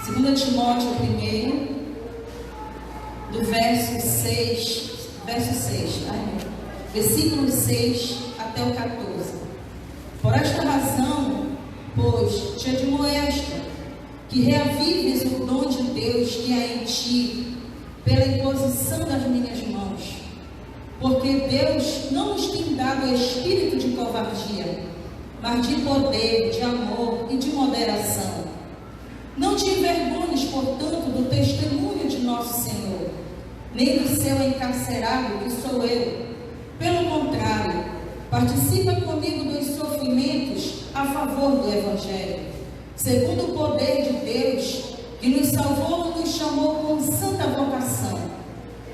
2 Timóteo 1, do versículo 6 até o 14. Por esta razão, pois, te admoesto, que reavives o dom de Deus que há em ti, pela imposição das minhas mãos. Porque Deus não nos tem dado espírito de covardia, mas de poder, de amor e de moderação. Não te envergonhes, portanto, do testemunho de nosso Senhor, nem do seu encarcerado, que sou eu. Pelo contrário, participa comigo dos sofrimentos a favor do Evangelho, segundo o poder de Deus, que nos salvou e nos chamou com santa vocação,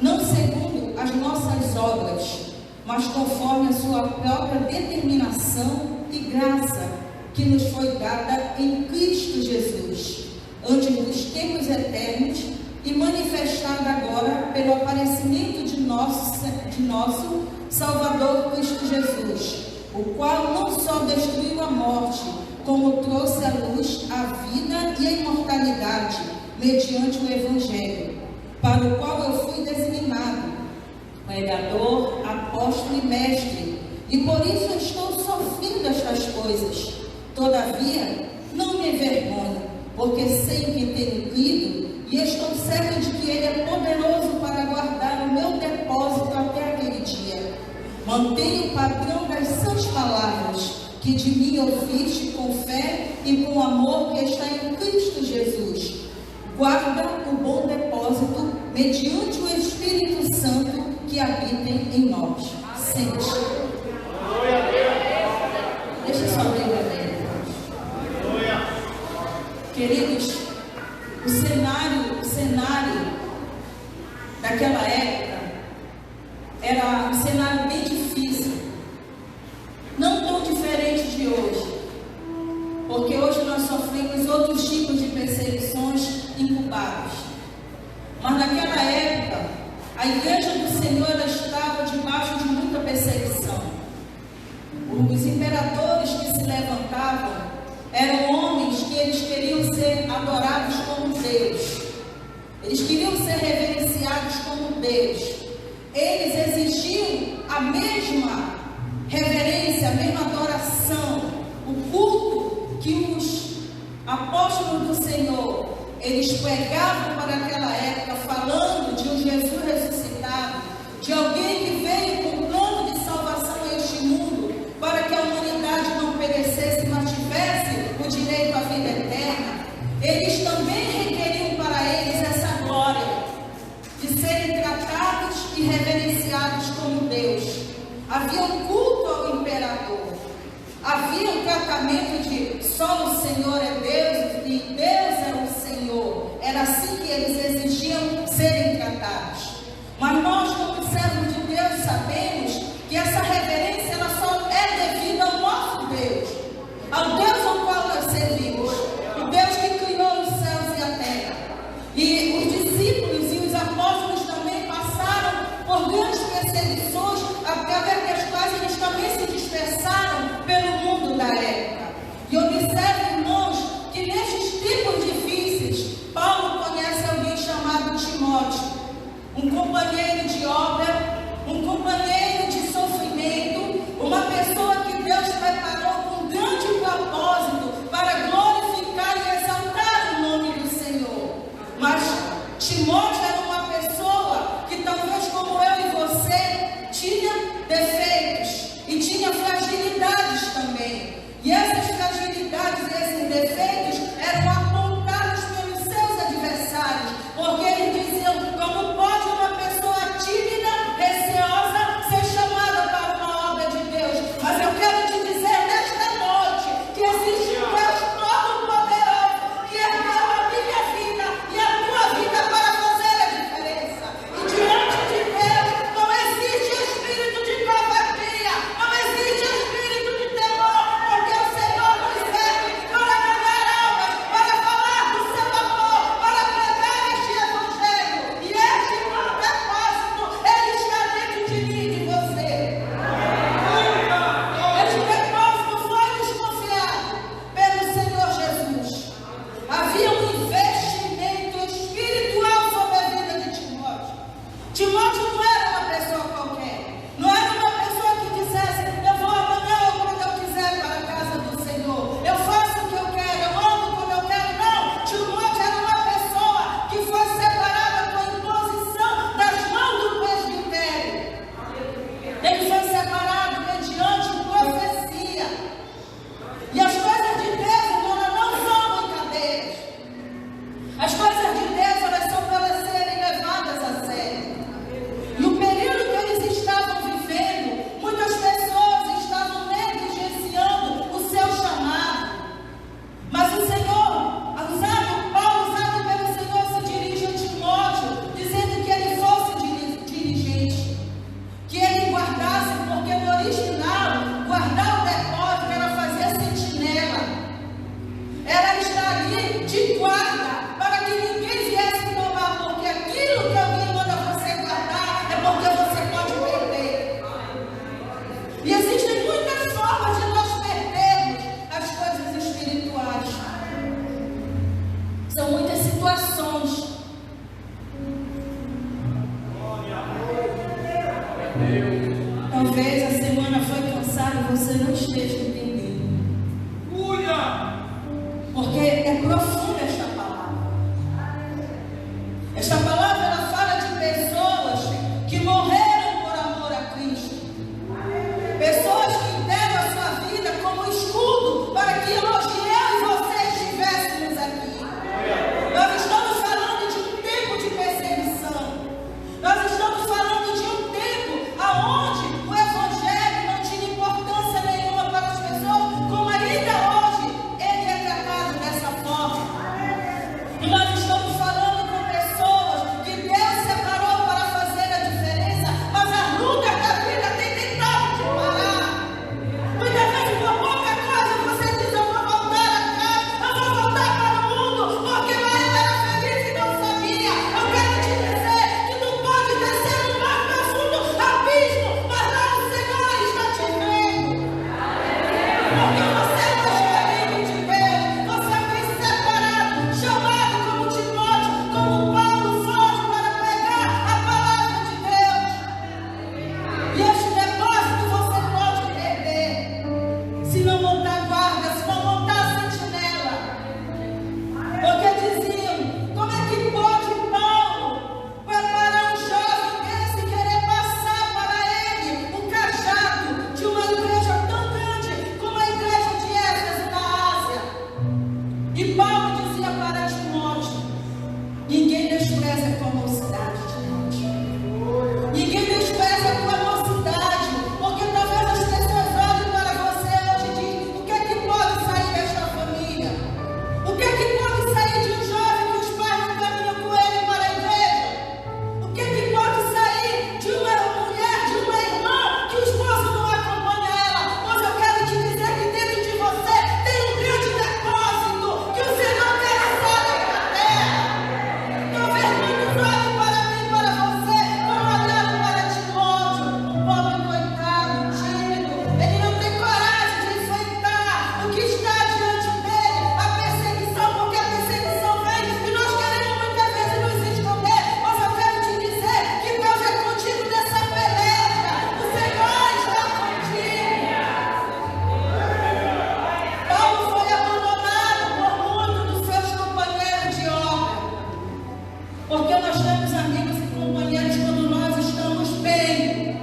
não segundo as nossas obras, mas conforme a sua própria determinação e graça, que nos foi dada em Cristo Jesus, antes dos tempos eternos e manifestada agora pelo aparecimento de nosso Salvador Cristo Jesus, o qual não só destruiu a morte, como trouxe à luz a vida e a imortalidade, mediante o Evangelho, para o qual eu fui designado, pregador, apóstolo e mestre, e por isso eu estou sofrendo estas coisas. Todavia, não me envergonho, porque sei em quem tenho crido, e estou certo de que Ele é poderoso para guardar o meu depósito até aquele dia. Mantenha o padrão das sãs palavras, que de mim ouviste com fé e com amor que está em Cristo Jesus. Guarda o bom depósito, mediante o Espírito Santo que habita em nós. Sente. Deixa eu só ler, galera. Queridos, o cenário daquela época era um cenário bem difícil, não tão diferente de hoje, porque hoje nós sofremos outros tipos de perseguições incubadas, mas naquela época a igreja do Senhor ela estava debaixo de muita perseguição. Os imperadores que se levantavam eram homens que eles queriam ser adorados como Deus. Eles queriam ser reverenciados como Deus. Eles exigiam a mesma reverência, a mesma adoração, o culto que os apóstolos do Senhor, eles pregavam para aquela época, falando de um Jesus ressuscitado, de alguém que veio com um plano de salvação a este mundo, para que a humanidade não perecesse, mas tivesse o direito à vida eterna. Eles também requeriam para eles essa glória de serem tratados e reverenciados como Deus. Havia um culto ao imperador, havia um tratamento de só o Senhor é Deus e Deus é o Senhor. Era assim que eles exigiam serem tratados. Mas nós, como servos de Deus, sabemos que essa reverência ela só é devida ao nosso Deus, ao Deus ao qual nós servimos, o Deus que criou os céus e a terra. E os discípulos e os apóstolos também passaram por grandes perseguições, através das quais eles também se dispersaram pelo mundo da época. E observe, irmãos, situações. Talvez a semana foi cansada e você não esteja entendendo. Porque é profunda esta palavra. Esta palavra ela fala de pessoas que morreram por amor a Cristo. Pessoas que deram a sua vida como escudo para que hoje eu e você estivéssemos aqui. Nós estamos falando de um tempo de perseguição. Nós estamos falando de um tempo aonde o Evangelho não tinha importância nenhuma para as pessoas, como ainda hoje ele é tratado dessa forma. E nós estamos falando com pessoas que Deus separou para fazer a diferença, mas a luta da vida tem tentado te parar. Muitas vezes por pouca coisa você diz: eu vou voltar atrás, eu vou voltar para o mundo, porque lá eu era feliz e não sabia. Eu quero te dizer que tu pode descer no mais profundo abismo, mas lá o Senhor está te vendo. Porque você é escolhido de Deus, você foi separado, chamado como Timóteo, como Paulo foi para pregar a palavra de Deus. E este depósito você pode perder se não montar guarda, se não montar sentinela. Porque diziam: como é que pode Paulo preparar um jovem desse e querer passar para ele o cajado de uma igreja tão grande como a igreja de Éfeso na Ásia? E Paulo dizia para Timóteo: ninguém despreza a tua mocidade, Timóteo. Ninguém despreza a tua mocidade, porque talvez as pessoas olhem para você hoje e dizem: o que é que pode sair desta família? O que é que pode sair de um jovem que os pais não caminham com ele para a igreja? O que é que pode sair de uma mulher, de uma irmã que o esposo não acompanha ela? Mas eu quero te dizer que dentro de você tem um grande depósito que o Senhor quer usar na terra. Talvez muitos olhem para mim, para você, como olharam para Timóteo, um pobre coitado, tímido. Ele não tem coragem de enfrentar o que está diante dele, a perseguição, porque a perseguição vem e nós queremos muitas vezes nos esconder. Mas eu quero te dizer que Deus é contigo nessa peleja. O Senhor está contigo. Paulo foi abandonado por muitos dos seus companheiros de obra. Porque nós temos amigos e companheiros quando nós estamos bem.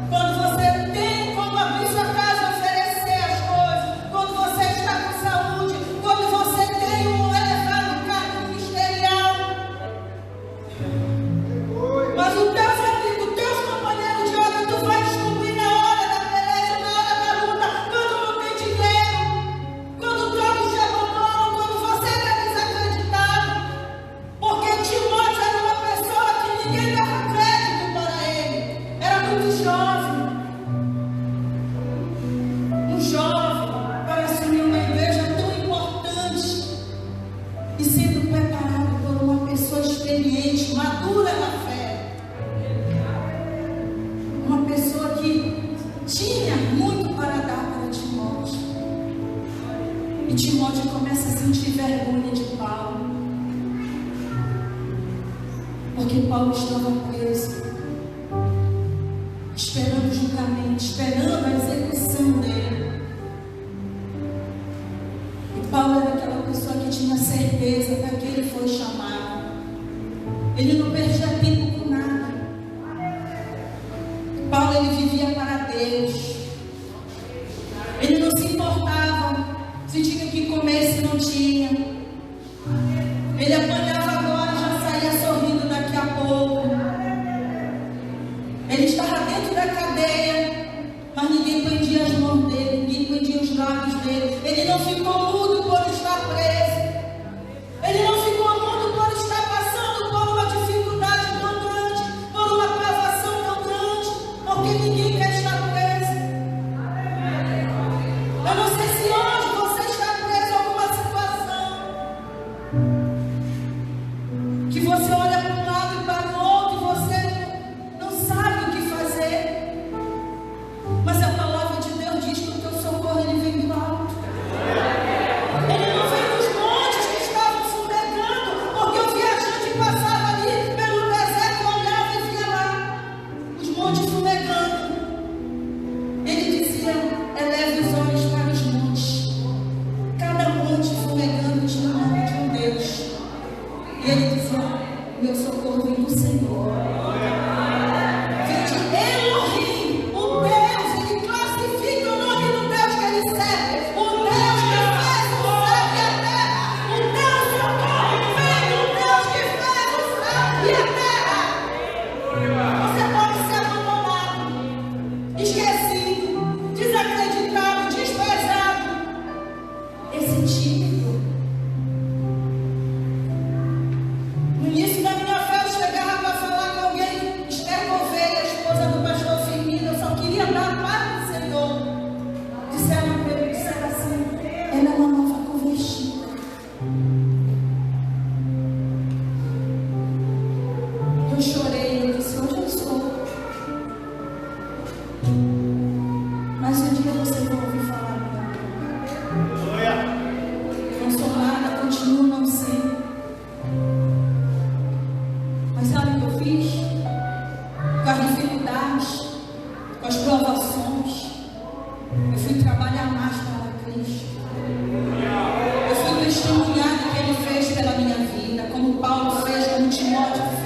Quando você tem como abrir sua casa e oferecer as coisas. Quando você está com saúde. Quando você tem um elevado cargo ministerial. Mas os teus amigos, os teus companheiros de obra, tu vai descobrir na hora da peleja, na hora da luta, quando não tem dinheiro. Quando todos te abandonam, quando você está desacreditado. Porque Timóteo era uma pessoa que ninguém dava crédito para ele. Era muito jovem. Um jovem para assumir uma igreja tão importante. E sendo preparado por uma pessoa experiente, madura na fé. Uma pessoa que tinha muito para dar para Timóteo. E Timóteo começa a sentir vergonha de Paulo. Porque Paulo estava preso, esperando o julgamento, esperando a execução dele. E Paulo era aquela pessoa que tinha certeza para que ele foi chamado. Ele não perdia tempo com nada. Paulo, ele vivia para Deus. Ele não se importava se tinha que comer, se não tinha. Ele apanhava agora e já saía sorrindo daqui a pouco. Ele estava dentro da cadeia, mas ninguém prendia as mãos dele, ninguém prendia os lábios dele. Ele não ficou mudo por estar preso. Ele não ficou mudo por estar passando por uma dificuldade tão grande, por uma provação tão grande, porque ninguém quer estar preso. Eu não sei se hoje você está preso a alguma situação que você olha para um lado e para o outro e você não sabe o que fazer. Mas a palavra de Deus diz que o teu socorro ele vem do alto. Ele não vem dos montes que estavam fumegando.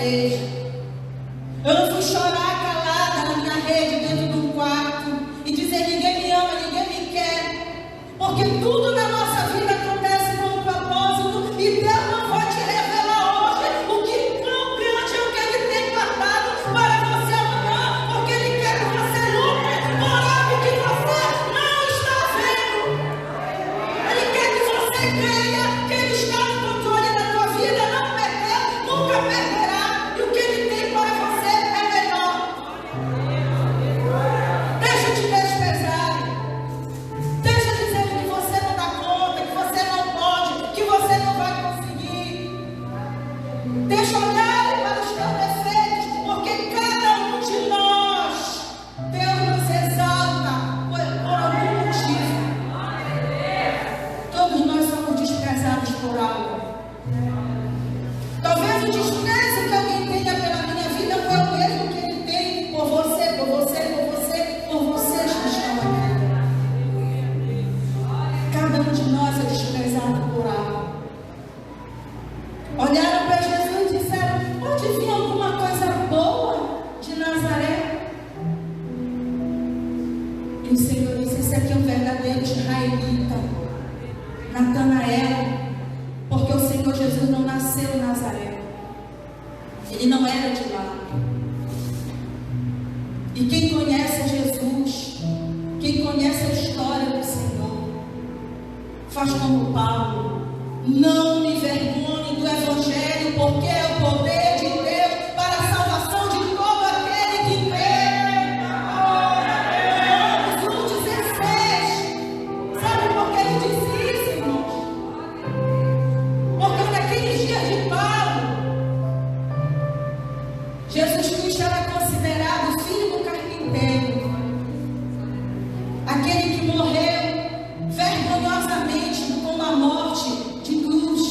igreja. Eu não fui chorar calada na minha rede dentro de um quarto e dizer ninguém me ama, ninguém me quer. Porque tudo na nossa vida acontece com um propósito e Deus não vai te revelar hoje o que tão grande é o que Ele tem guardado para você amanhã, porque Ele quer que você lute por algo que você não está vendo. Ele quer que você creia que Ele está no controle da tua vida, não perdeu, nunca perderá, e o que Ele tem para você é melhor. Deixa te desprezar, deixa dizendo que você não dá conta, que você não pode, que você não vai conseguir. Deixa olhar para os teus defeitos, porque cada um de nós, Deus nos exalta por algum motivo. Todos nós somos desprezados por algo. Talvez o desprezo que alguém tenha pela minha vida foi o mesmo que ele tem por você, por você, por você, por vocês que estão aqui. Cada um de nós é desprezado por algo. Olharam para Jesus e disseram: pode vir alguma coisa boa de Nazaré? E o Senhor disse: esse aqui é um verdadeiro israelita, Natanael, porque o Senhor Jesus não nasceu em Nazaré, ele não era de lá. E quem conhece Jesus, quem conhece a história do Senhor, faz como Paulo: não me envergonhe do Evangelho, porque é o poder de Deus para a salvação de todo aquele que crê. Romanos 1,16. Sabe por que ele disse isso, irmãos? Porque naqueles dias de Paulo, Jesus Cristo era considerado filho do carpinteiro, aquele que morreu vergonhosamente com a morte de cruz.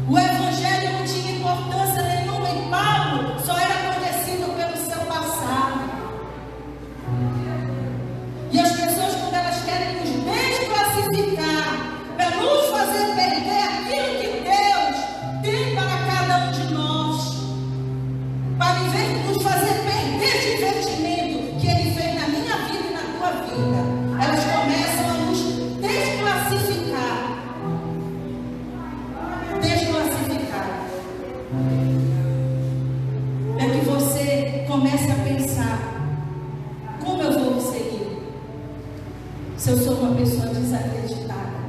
O Evangelho não tinha importância nenhuma em Paulo, só era conhecido pelo seu passado. E as pessoas, quando elas querem nos desclassificar, para nos fazer perder aquilo que Deus tem para cada um de nós, para nos fazer perder esse divertimento que Ele fez na minha vida e na tua vida, elas começam a nos desclassificar. Desclassificar. É que você comece a pensar: como eu vou seguir se eu sou uma pessoa desacreditada?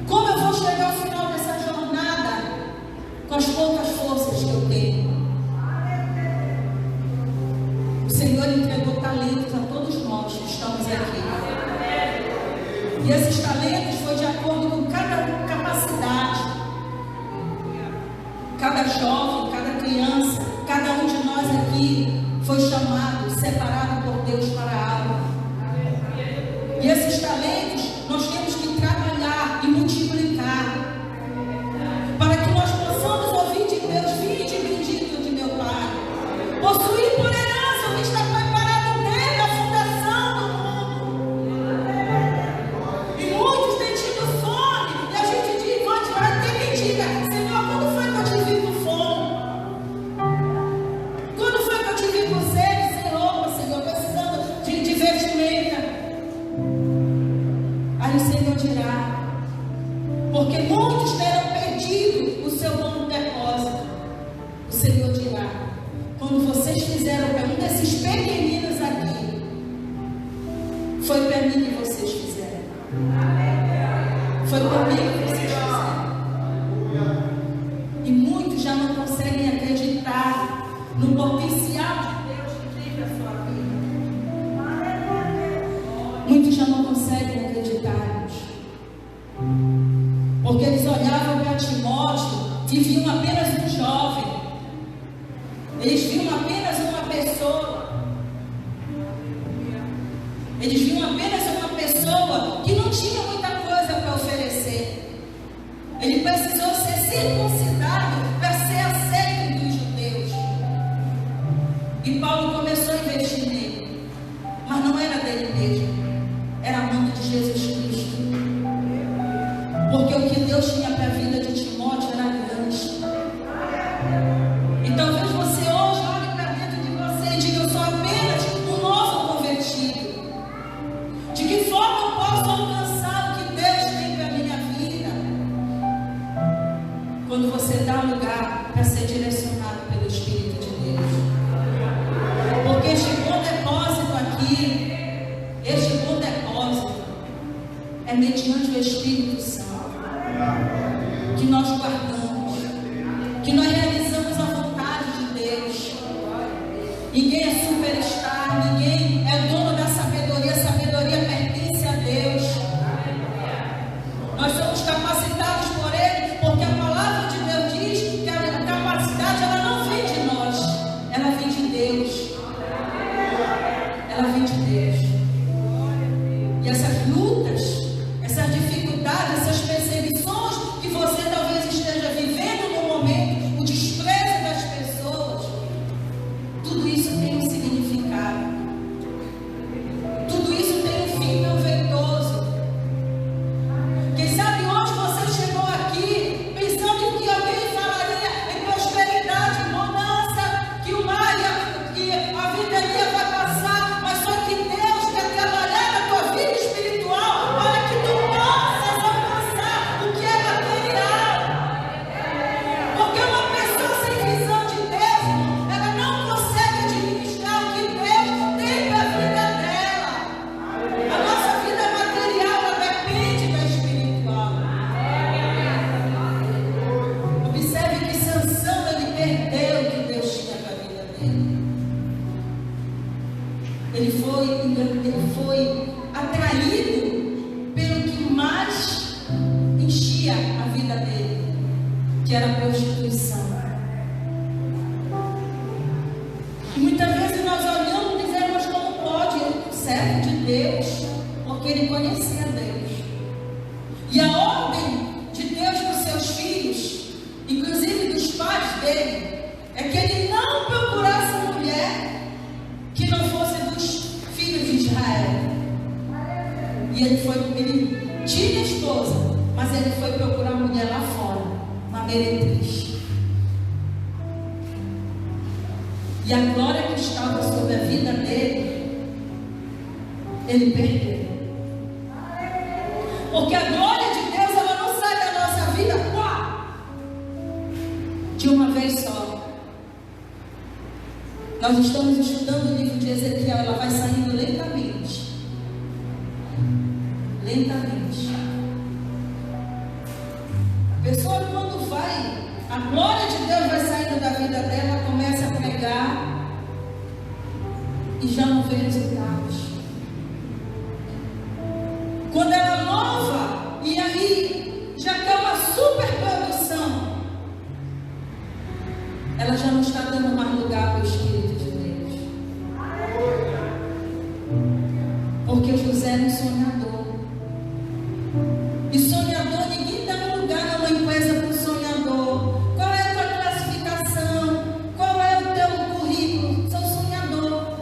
Como eu vou chegar ao final dessa jornada com as poucas forças que eu tenho? O Senhor entregou talentos a todos nós que estamos aqui. E esses talentos foi de acordo com cada capacidade. Cada jovem, cada criança, cada um de nós aqui foi chamado, separado por Deus para algo. E esses talentos nós temos que trabalhar e multiplicar, para que nós possamos ouvir de Deus: vinde bendito de meu Pai, possuir por herança o que está preparado desde a fundação do mundo. E muitos têm tido fome, e a gente diz: vai ter que diga: Senhor, quando foi que eu te vi com fome? Quando foi que eu te vi com sede, Senhor, precisando de vestimenta? Aí o Senhor dirá: porque muitos terão perdido o seu bom depósito. O Senhor dirá: quando vocês fizeram para um desses pequeninos aqui, foi para mim que vocês fizeram. Foi por mim que vocês fizeram. E muitos já não conseguem acreditar no potencial de Deus que tem para a sua vida. Muitos já não conseguem acreditar, porque eles olhavam para Timóteo e viam apenas um jovem. Eles viam apenas uma pessoa. Eles viam apenas uma pessoa que não tinha muita coisa para oferecer. Ele precisou ser circuncidado para ser aceito dos judeus. E Paulo começou a investir nele, mas não era dele mesmo, era a mão de Jesus Cristo. Porque o que Deus tinha para a vida de Timóteo era grande. quando você dá lugar para ser direcionado pelo Espírito de Deus. Porque este bom depósito aqui, este bom depósito, é mediante o Espírito Santo que nós guardamos, que nós realizamos a vontade de Deus. Ninguém é superstar, ninguém é dono da sabedoria, a sabedoria pertence a Deus. Nós somos capacitados por Ele, porque a palavra de Deus diz que a capacidade ela não vem de nós, ela vem de Deus. Ela vem de Deus. E essas lutas, essas dificuldades, essas perseguições que você talvez esteja vivendo no momento, o desprezo das pessoas, tudo isso tem um significado. Tudo isso tem um fim proveitoso. Quem sabe hoje você chegou aqui pensando que alguém falaria em prosperidade, em bonança, que o mar, que a vida vai passar, mas só que Deus quer trabalhar na tua vida espiritual para que tu possas alcançar o que é material. Porque uma pessoa sem visão de Deus, ela não consegue administrar o que Deus tem para a vida dela. A nossa vida material, ela depende da espiritual. Observe que Sansão, ele perdeu o que Deus tinha para a vida dele. Ele foi atraído pelo que mais enchia a vida dele, que era a prostituição. E muitas vezes nós olhamos e dizemos como pode, servo de Deus, porque ele conhecia Deus. E a ordem de Deus para os seus filhos, inclusive dos pais dele, é que ele não procurasse mulher que não fosse dos filhos de Israel. E ele tinha esposa, mas ele foi procurar mulher lá fora, uma meretriz. E a glória que estava sobre a vida dele, ele perdeu. Porque a glória de Deus, ela não sai da nossa vida de uma vez só. Nós estamos estudando o livro de Ezequiel, ela vai saindo lentamente. Lentamente. A pessoa, quando vai, a glória de Deus vai saindo da vida dela, começa a pregar e já não vê resultados. Quando ela louva, e aí já tem uma super produção, ela já não está dando mais lugar para o Espírito de Deus. Porque José era um sonhador. E sonhador, ninguém dá um lugar numa empresa para o sonhador. Qual é a tua classificação? Qual é o teu currículo? Sou sonhador.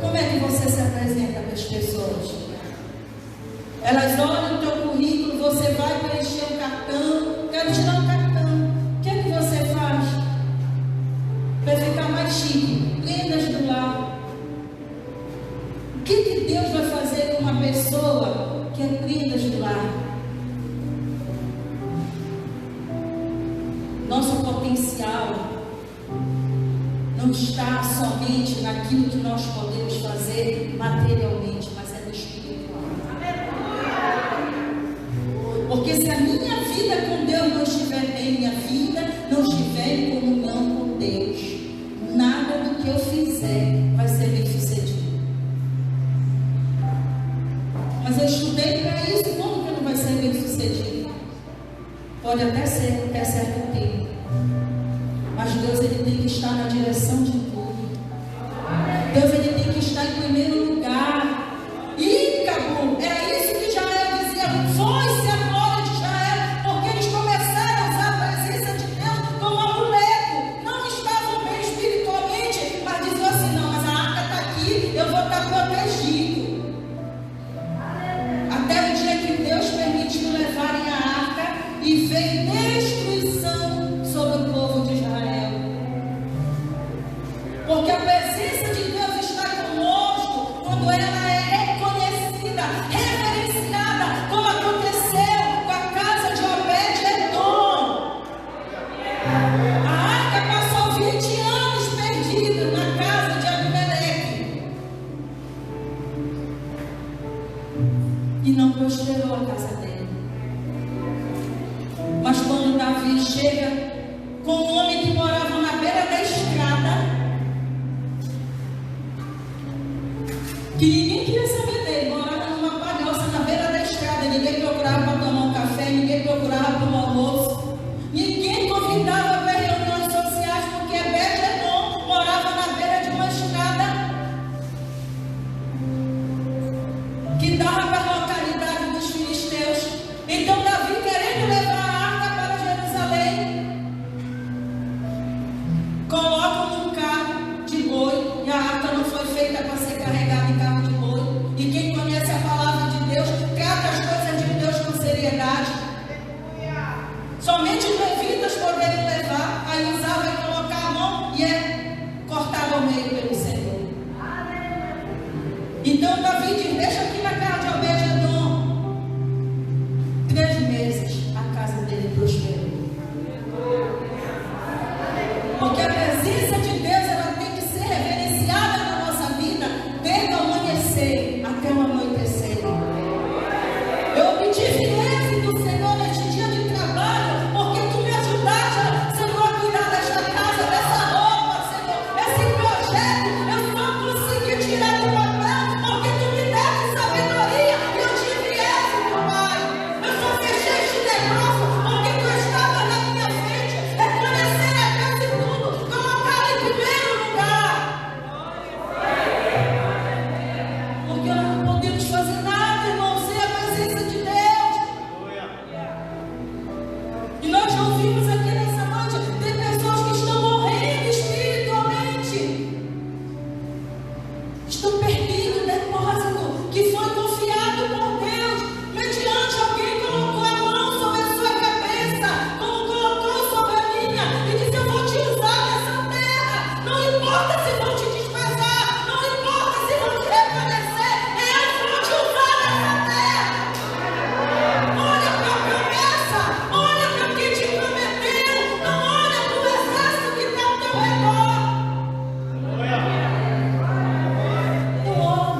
Como é que você se apresenta para as pessoas? Elas olham o teu currículo, você vai preencher um cartão, quero te dar um cartão. O que é que você faz? Para ficar mais chique, prendas do lar. O que Deus vai fazer com uma pessoa que é prendas do lar? Nosso potencial não está somente naquilo que nós podemos fazer materialmente, mas é no espiritual. Porque se a minha vida com Deus não estiver bem, minha vida não estiver em comunhão com Deus, nada do que eu fizer vai ser bem sucedido. Mas eu estudei para isso, como que não vai ser bem sucedido? Pode até ser até certo tempo, mas Deus, ele tem que estar na direção de tudo. Deus, ele tem que estar em primeiro lugar. E acabou. Era isso que Israel dizia. Foi-se a glória de Israel, porque eles começaram a usar a presença de Deus como amuleto. Não estavam bem espiritualmente, mas diziam assim: não, mas a arca está aqui, eu vou estar protegido. Até o dia que Deus permitiu levarem a arca e veio destruição sobre o povo de Israel. Porque a presença de Deus está não prosperou a casa dele. Mas quando Davi chega com um homem que morava na beira da estrada, que ninguém queria saber dele, morava numa palhoça na beira da estrada, ninguém procurava para tomar um café, ninguém procurava para um almoço, ninguém convidava para reuniões sociais, porque Obed-Edom morava na beira de uma estrada que dava para a localidade dos filisteus. Então Davi, querendo levar a arca para Jerusalém, coloca num carro de boi, e a arca não foi feita para ser carregada em carro de boi. E quem conhece a palavra de Deus, trata as coisas de Deus com seriedade. Somente os levitas poderiam levar, aí usava e colocar a mão e cortava ao meio pelo Senhor. Então Davi diz: deixa aqui na casa de Obed-Edom. 3 meses a casa dele prosperou. Porque a presença de Deus, ela tem que ser reverenciada na nossa vida, desde o amanhecer até o anoitecer. Eu obtive êxito, Senhor, neste dia de trabalho, porque Tu me ajudaste, Senhor, a cuidar desta casa, dessa roupa, Senhor, esse projeto. Eu só consegui tirar do papel, porque Tu me deste sabedoria e eu tive êxito, Pai. Eu só fechei este negócio porque Tu estava na minha frente, reconhecer a Deus em tudo, colocar em primeiro lugar. Porque nós não podemos fazer nada, irmão, sem a presença de Deus. E nós já ouvimos aqui nessa noite, tem pessoas que estão morrendo espiritualmente, estão perdidos, depósito que foi confiado por Deus, mediante alguém que colocou a mão sobre a sua cabeça, como colocou sobre a minha, e disse: eu vou te usar nessa terra, não importa se vão te desprezar, não importa se vão te reconhecer, eu vou te usar nessa terra. Olha para a promessa, olha para quem te prometeu, não olha para o exército que está ao teu redor. Não olha.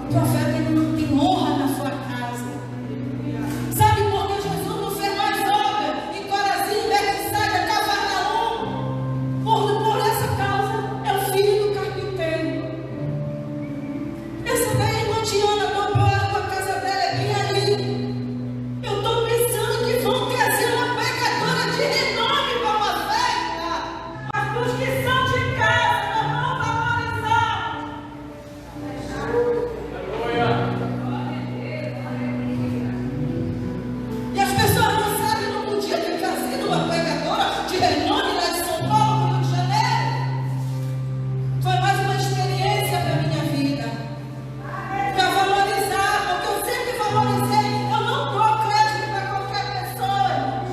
O profeta, ele não tem honra na sua casa. Sabe por que Jesus não fez mais obra em Corazim, Betsaida, Cafarnaum? Por essa causa, é o filho do carpinteiro. Essa daí, irmã Tiana, dobrou a casa dela, é bem ali. Eu estou pensando que vão trazer uma pregadora de renome para uma festa, mas os que são de casa não vão valorizar. E as pessoas não sabem, não podia ter trazido uma pregadora de renome lá de São Paulo, Rio de Janeiro. Foi mais uma experiência para a minha vida, para valorizar, porque eu sempre valorizei. Eu não dou crédito para qualquer pessoa, irmãos.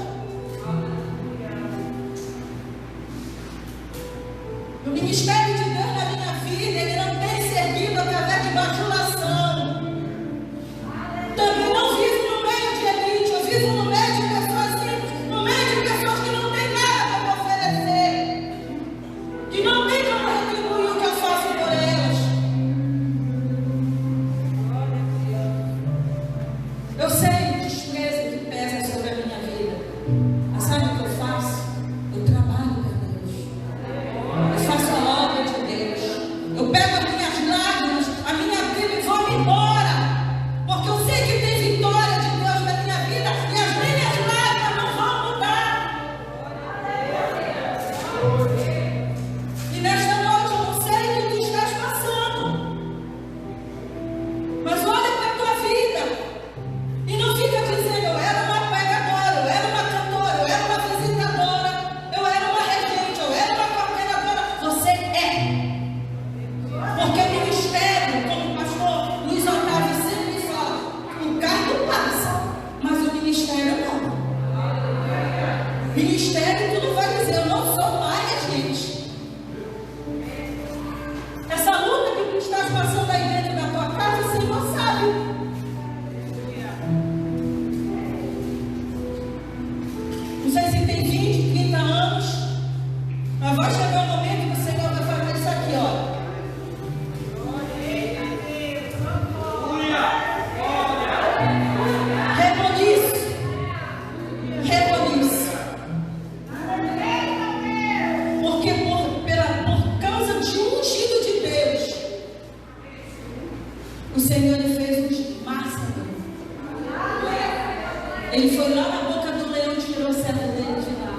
O ministério de Deus na minha vida, ele não tem servido através de bajulação. Também não vivo no meio de elite, eu vivo no meio de pessoas simples, no meio de pessoas que não têm nada para me oferecer, que não têm como retribuir o que eu faço por elas. Eu sei o desprezo que pesa sobre a minha vida. Mas sabe o que eu faço? Eu trabalho para Deus. Eu faço a obra de Deus. Eu pego as minhas lágrimas, a minha Bíblia e vou embora. Porque eu sei que tem vitória de Deus na minha vida e as minhas lágrimas não vão mudar. E nesta noite eu não sei o que tu estás passando, mas olha para a tua vida e não fica dizendo: eu era uma pregadora, eu era uma cantora, eu era uma visitadora, eu era uma regente, eu era uma coordenadora. Você é. Porque o ministério, como o pastor Luiz Otávio sempre fala, o cargo passa, mas o ministério não. Ministério, tu não vai dizer: eu não sou mais regente. Essa luta que tu estás passando aí dentro da tua casa, o Senhor sabe. Não sei se tem 20, 30 anos, mas vai chegar o momento que o Senhor vai fazer isso aqui, ó. O Senhor ele fez os máximos. Ele foi lá na boca do leão e tirou o cetro dele de lá.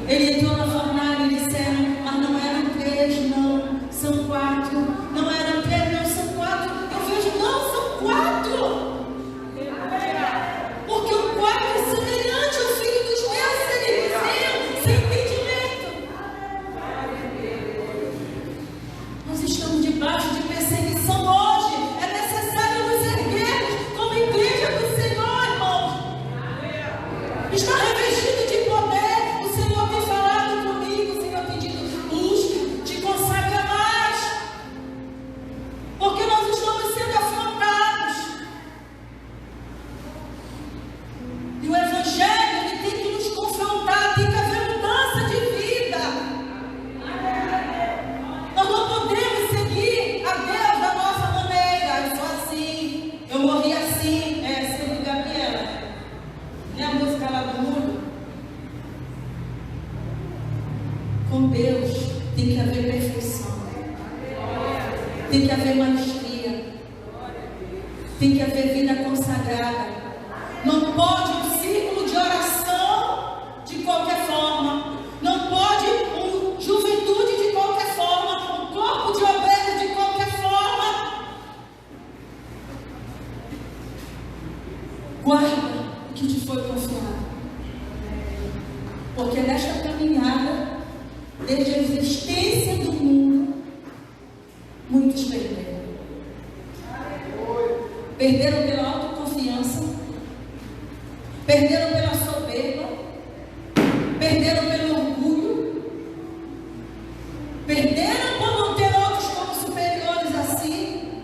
Ele entrou na fornalha e disseram, mas não eram 3, não, são 4. Não eram 3, não, são 4. Eu vejo, não, são 4. Porque o 4 é semelhante ao filho dos meus, ele dizia, sem entendimento. Nós estamos debaixo de perseguição hoje. É necessário nos erguermos como igreja do Senhor, irmãos. Está revestido de poder. O Senhor tem falado comigo. O Senhor tem dito, busque, te consagra mais. Porque nós estamos sendo afrontados. E o Evangelho ele tem que nos confrontar, tem que haver mudança de vida. Nós não podemos seguir a Deus da nossa maneira. Eu sou assim, eu morri assim. É, sempre Gabriela. Não é a música lá do mundo? Com Deus tem que haver perfeição. Tem que haver maestria. Tem que haver vida consagrada. Não pode um círculo de oração de qualquer forma. Não pode juventude de qualquer forma. Um corpo de ovelha de qualquer forma. Guarda o que te foi confiado. Porque nesta caminhada, desde a existência do mundo, muitos perderam. Perderam pela autoconfiança. Perderam pela soberba, perderam pelo orgulho, perderam por não ter outros como superiores a si,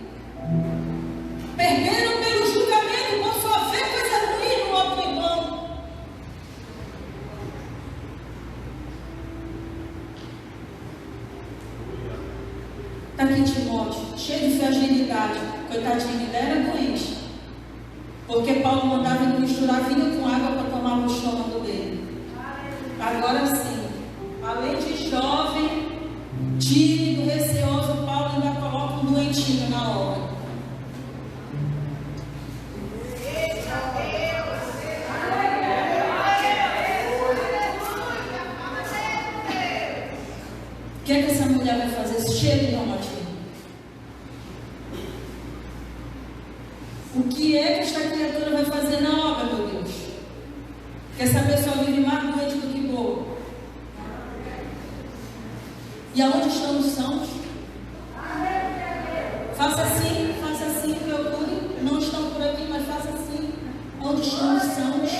perderam pelo julgamento, por só ver coisa ruim no outro irmão. Está aqui Timóteo, cheio de fragilidade, coitadinho, ele era doente. Porque Paulo mandava ele misturar vinho com água para tomar no estômago dele. Agora sim, além de jovem, tímido, receoso, Paulo ainda coloca um doentinho na obra. O que é que essa mulher vai fazer? Cheio de reumatismo. O que é que esta criatura vai fazer na obra, meu Deus? Que essa pessoa vive mais doente do que boa. E aonde estão os sãos? Faça assim, procure. Não estão por aqui, mas faça assim. Onde estão os sãos?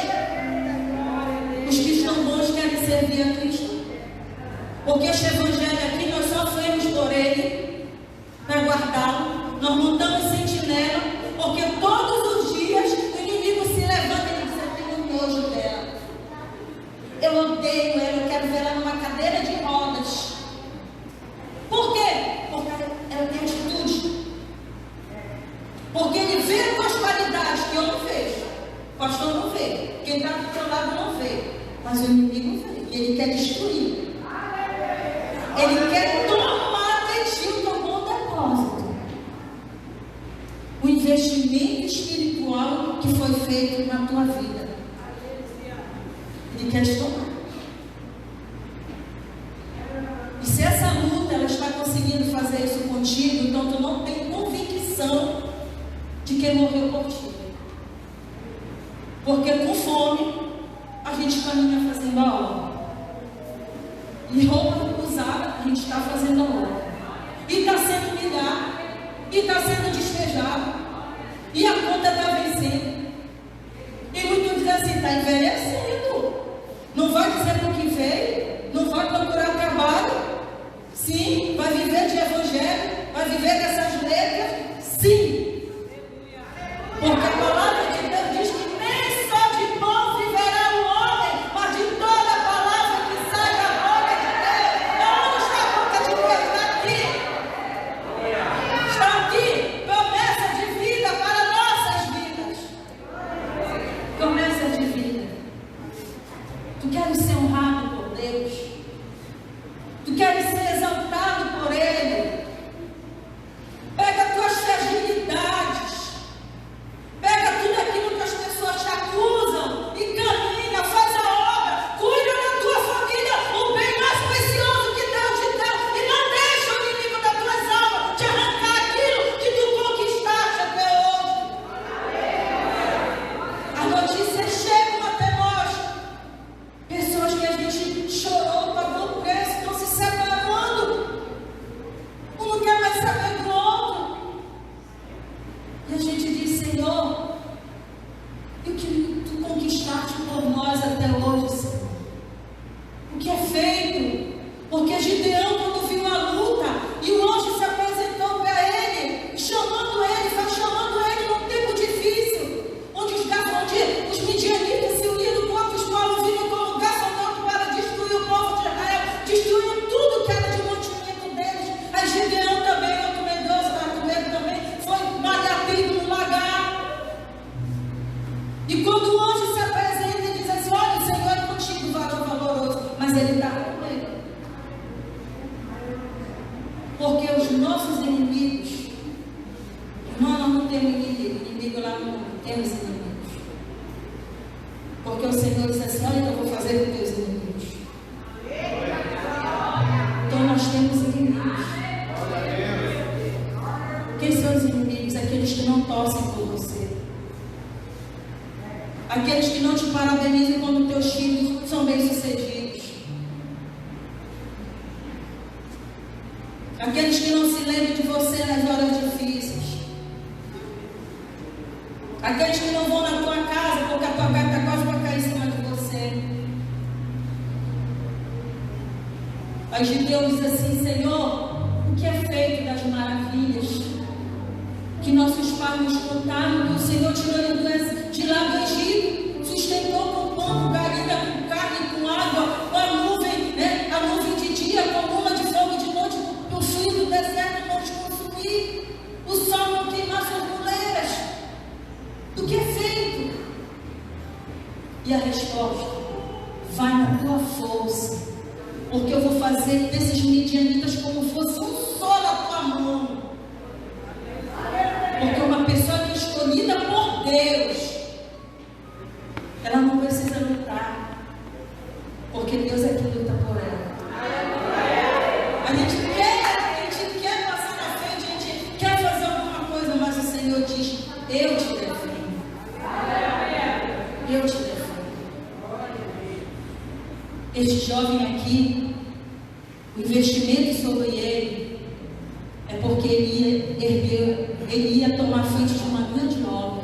Os que estão bons querem servir a Cristo. Porque este evangelho aqui, nós só fomos por ele para guardá-lo. Nós montamos sentinela. Porque todos os dias o inimigo se levanta e diz, eu tenho nojo dela. Eu odeio ela, eu quero ver ela numa cadeira de rodas. Por quê? Porque ela tem atitude. Porque ele vê as qualidades que eu não vejo. O pastor não vê. Quem está do seu lado não vê. Mas o inimigo vê. E ele quer destruir. Ele quer tomar de ti o teu bom depósito. O investimento espiritual que foi feito na tua vida. Ele quer te tomar. E se essa luta ela está conseguindo fazer isso contigo, então tu não tem convicção de quem morreu por ti. Porque com fome a gente caminha fazendo a obra. E roupa usada a gente está fazendo a obra. E está sendo humilhado. E está sendo despejado. E a conta está vencendo. E muitos dizem assim, está envelhecendo. Não vai dizer para o que veio. Não vai procurar trabalho. Sim, vai viver de evangelho. Vai viver dessas letras. Sim. Porque a palavra de Deus diz que nem só de pão viverá o homem, mas de toda a palavra que sai da boca de Deus. Onde está a boca de Deus? Está aqui. Está aqui. temos inimigo. Inimigo lá no mundo, temos inimigos. Porque o Senhor diz assim: olha o que eu vou fazer com teus inimigos. Então nós temos inimigos. Quem são os inimigos? Aqueles que não torcem por você. Aqueles que não te parabenizam quando teus filhos são bem-sucedidos. Aqueles que não se lembram de você nas horas difíceis. Aqueles que não vão na tua casa porque a tua casa está quase para cair em cima de você. Aí Gideão diz assim: Senhor, o que é feito das maravilhas que nossos pais nos contaram, que o Senhor tirou de lá do Egito, sustentou com pão, com galinha, com carne, com água, com a nuvem, né? A nuvem de dia, com a coluna de fogo de noite, o frio do deserto não te consumir, o sol não queimar suas moleiras. Do que é feito? E a resposta: vai na tua força, porque eu vou fazer desses midianitas como fosse um só na tua mão. Porque uma pessoa que é escolhida por Deus, ela não precisa lutar, porque Deus é que luta por ela. A gente quer passar na frente, a gente quer fazer alguma coisa, mas o Senhor diz: eu te defendo. Eu te defendo. Este jovem aqui, o investimento sobre ele é porque ele ia tomar frente de uma grande obra.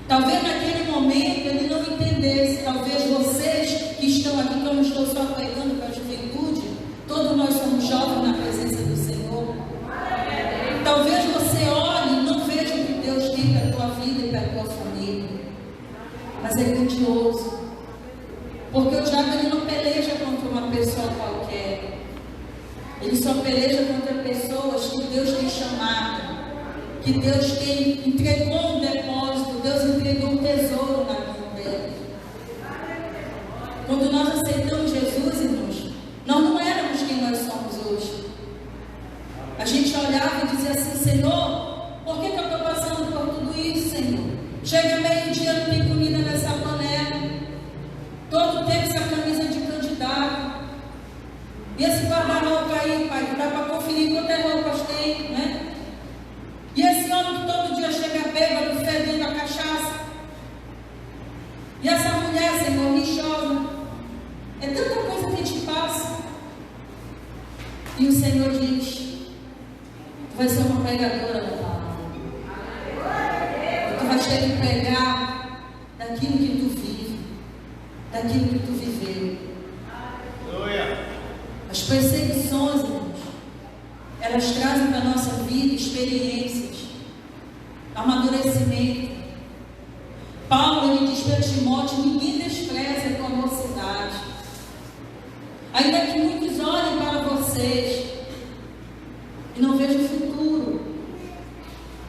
Talvez naquele momento ele não entendesse. Talvez vocês que estão aqui, que eu não estou só pregando para a juventude, todos nós somos jovens na presença do Senhor. Talvez você olhe e não veja o que Deus tem para a tua vida e para a tua família, mas é grandioso, porque o diabo ele não peleja contra uma pessoa qualquer. Ele só peleja contra pessoas que Deus tem chamado, que Deus tem entregou um depósito, Deus entregou um tesouro na mão dele. Quando nós aceitamos Jesus, irmãos, nós não éramos quem nós somos hoje. A gente olhava e dizia assim: Senhor, por que eu estou passando por tudo isso, Senhor? Chega meio-dia, não tem comida nessa panela. Todo tempo essa camisa de candidato. E esse guarda-roupa aí, pai, que dá para conferir quantas roupas tem, né? E esse homem que todo dia chega bêbado, fedendo a cachaça. E essa mulher, Senhor, lixosa. É tanta coisa que a gente passa. E o Senhor diz: tu vai ser uma pregadora da palavra. Tu vais ter que pregar daquilo que tu vive, daquilo que tu viveu. As perseguições, irmãos, elas trazem para a nossa vida experiências, amadurecimento. Paulo, ele diz para Timóteo: ninguém despreza a tua mocidade. Ainda que muitos olhem para vocês e não vejam o futuro,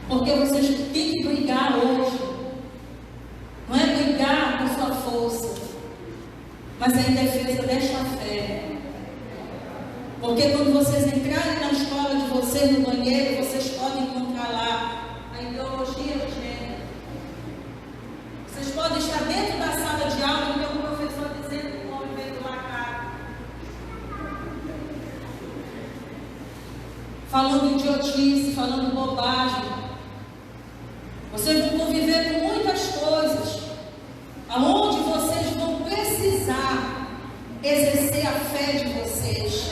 porque vocês têm que brigar hoje. Não é brigar com sua força, mas é em defesa desta fé. Porque quando vocês entrarem na escola de vocês, no banheiro, vocês podem encontrar lá a ideologia de gênero. Vocês podem estar dentro da sala de aula e ter um professor dizendo que o homem veio do macaco, falando idiotice, falando bobagem. Vocês vão conviver com muitas coisas, aonde vocês vão precisar exercer a fé de vocês.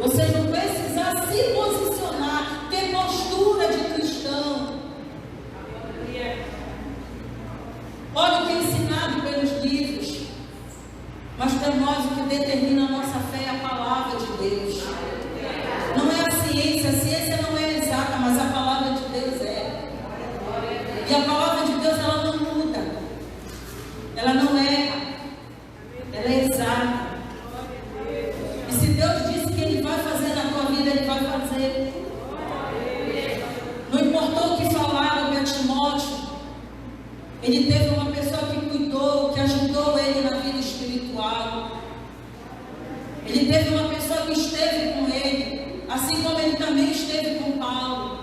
Vocês vão precisar se posicionar, ter postura de cristão. Olha o que é ensinado pelos livros, mas para nós o que determina a nossa fé é a palavra de Deus. Não é a ciência não é exata, mas a palavra de Deus é. E a palavra de Deus, ela não muda, ela não erra, ela é exata. E se Deus disse que Ele vai fazer na tua vida, Ele vai fazer. Não importou o que falaram para Timóteo, ele teve uma pessoa que cuidou, que ajudou ele na vida espiritual. Ele teve uma pessoa que esteve com ele, assim como ele também esteve com Paulo.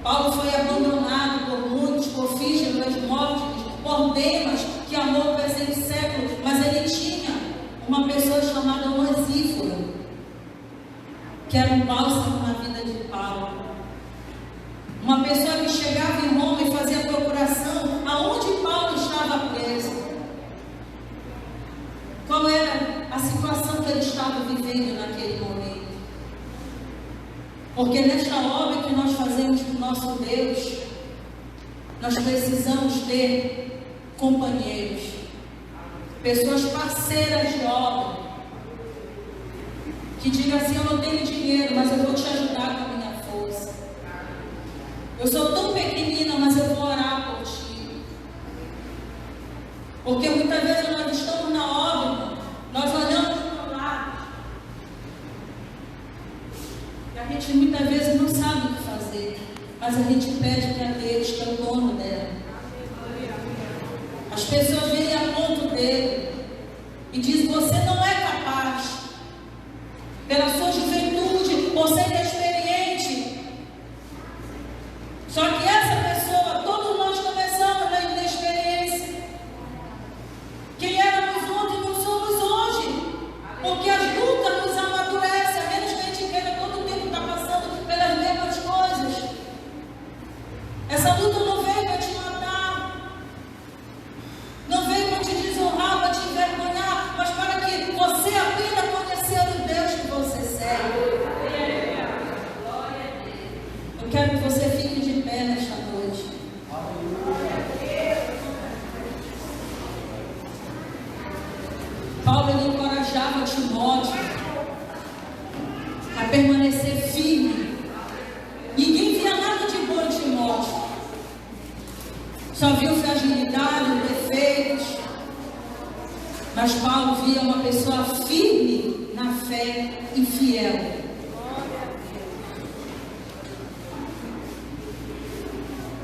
Paulo foi abandonado por muitos, por Fígelo, Hermógenes, por Demas, que amou o presente século, mas ele tinha uma pessoa chamada Onesíforo, que era um bálsamo na vida de Paulo. Uma pessoa que chegava em Roma e fazia procuração aonde Paulo estava preso. Qual era a situação que ele estava vivendo naquele momento? Porque nesta obra que nós fazemos para o nosso Deus, nós precisamos ter companheiros, pessoas parceiras de obra, que digam assim: eu não tenho dinheiro, mas eu vou te ajudar com a minha força. Eu sou tão pequenina, mas eu vou orar por ti. Porque muitas vezes nós estamos na obra, nós olhamos para o lado, e a gente muitas vezes não sabe o que fazer, mas a gente pede para Deus, que é o dono dela. As pessoas vêm a ponto dele e dizem: você não é capaz. Pela sua juventude, você é inexperiente. Só que essa pessoa, todos nós começamos na inexperiência. Quem éramos ontem não somos hoje. Porque as lutas nos amadurecem, a menos que a gente queira todo o tempo estar passando pelas mesmas coisas. Essa luta não veio para te matar, não veio para te desonrar, para te envergonhar, mas para que você aprenda a conhecer o Deus que você serve. Eu quero que você fique de pé nesta noite. Paulo, ele encorajava Timóteo a permanecer firme. Ninguém via nada de bom em Timóteo, só viu fragilidade, defeitos. Mas Paulo via uma pessoa firme na fé e fiel.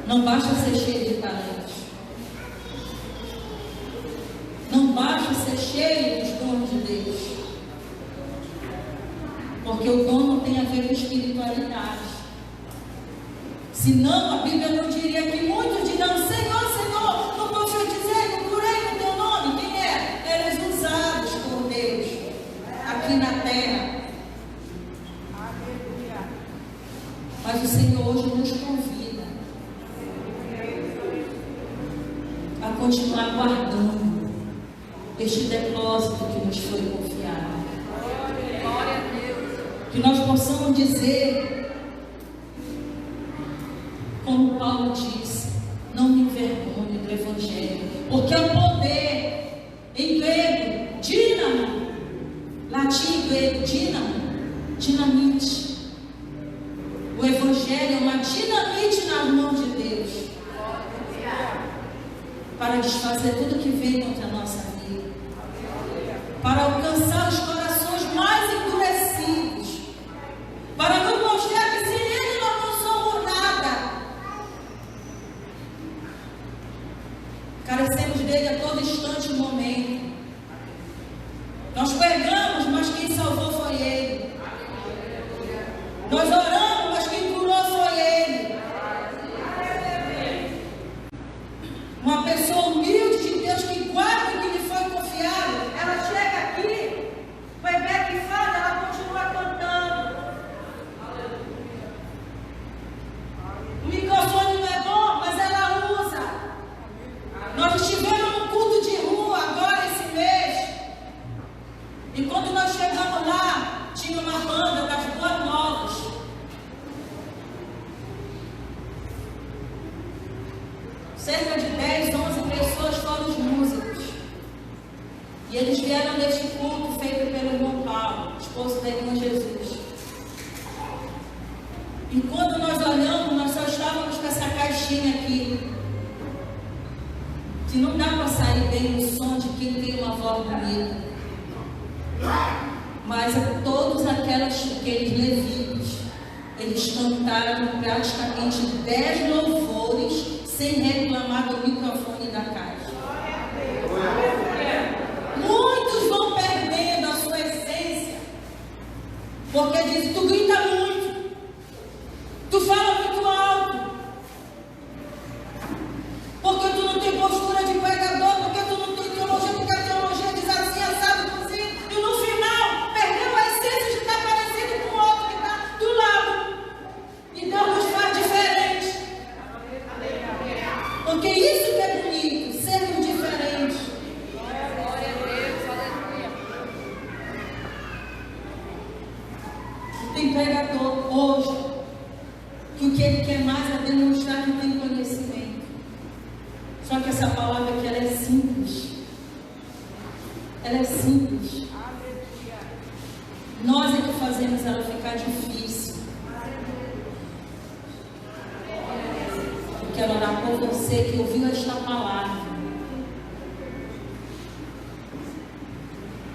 Não basta ser cheio de talentos. Não basta ser cheio dos dons de Deus. Porque o dom não tem a ver com espiritualidade. Senão a Bíblia não diria que muitos dirão: Senhor, Senhor, não profetizei, não curei no teu nome. Quem é? Eles usados por Deus aqui na terra. Mas o Senhor hoje nos convida a continuar guardando este depósito que nos foi confiado. Que nós possamos dizer, como Paulo disse: não me envergonhe do Evangelho, porque é o poder. Em grego, dínamo, latim e grego, dínamo, dinamite. O Evangelho é uma dinamite nas mãos de Deus, para desfazer tudo que vem contra a nossa vida, para alcançar os corações mais endurecidos, para nos mostrar que sem Ele nós não somos nada. Carecemos dele a todo instante e momento. Nós pregamos, mas quem salvou foi Ele. Nós oramos, mas quem curou foi Ele. Uma pessoa humilde de Deus, que guarda o que lhe foi confiado, ela chega aqui, o Rebeca e fala, ela continua cantando. O microfone não é bom, mas ela usa. Nós estivemos no culto de rua agora esse mês, e quando nós chegamos lá, tinha uma banda das Boas Novas. Cerca de 10, 11 pessoas foram os músicos. E eles vieram neste culto feito pelo irmão Paulo, esposo da irmã Jesus. E quando nós olhamos, nós só estávamos com essa caixinha aqui, que não dá para sair bem o som de quem tem uma voz bonita. Mas todos aqueles levitas, eles cantaram praticamente 10 louvores sem reclamar do microfone da caixa. Muitos vão perdendo a sua essência, porque dizem: tu grita muito, tu fala muito alto, Tem pregador hoje que o que ele quer mais é demonstrar que tem conhecimento. Só que essa palavra aqui, ela é simples. Ela é simples. Nós é que fazemos ela ficar difícil. Eu quero orar por você que ouviu esta palavra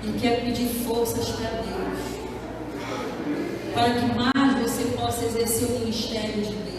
e quer pedir forças para Deus, para que mais você possa exercer o ministério de Deus.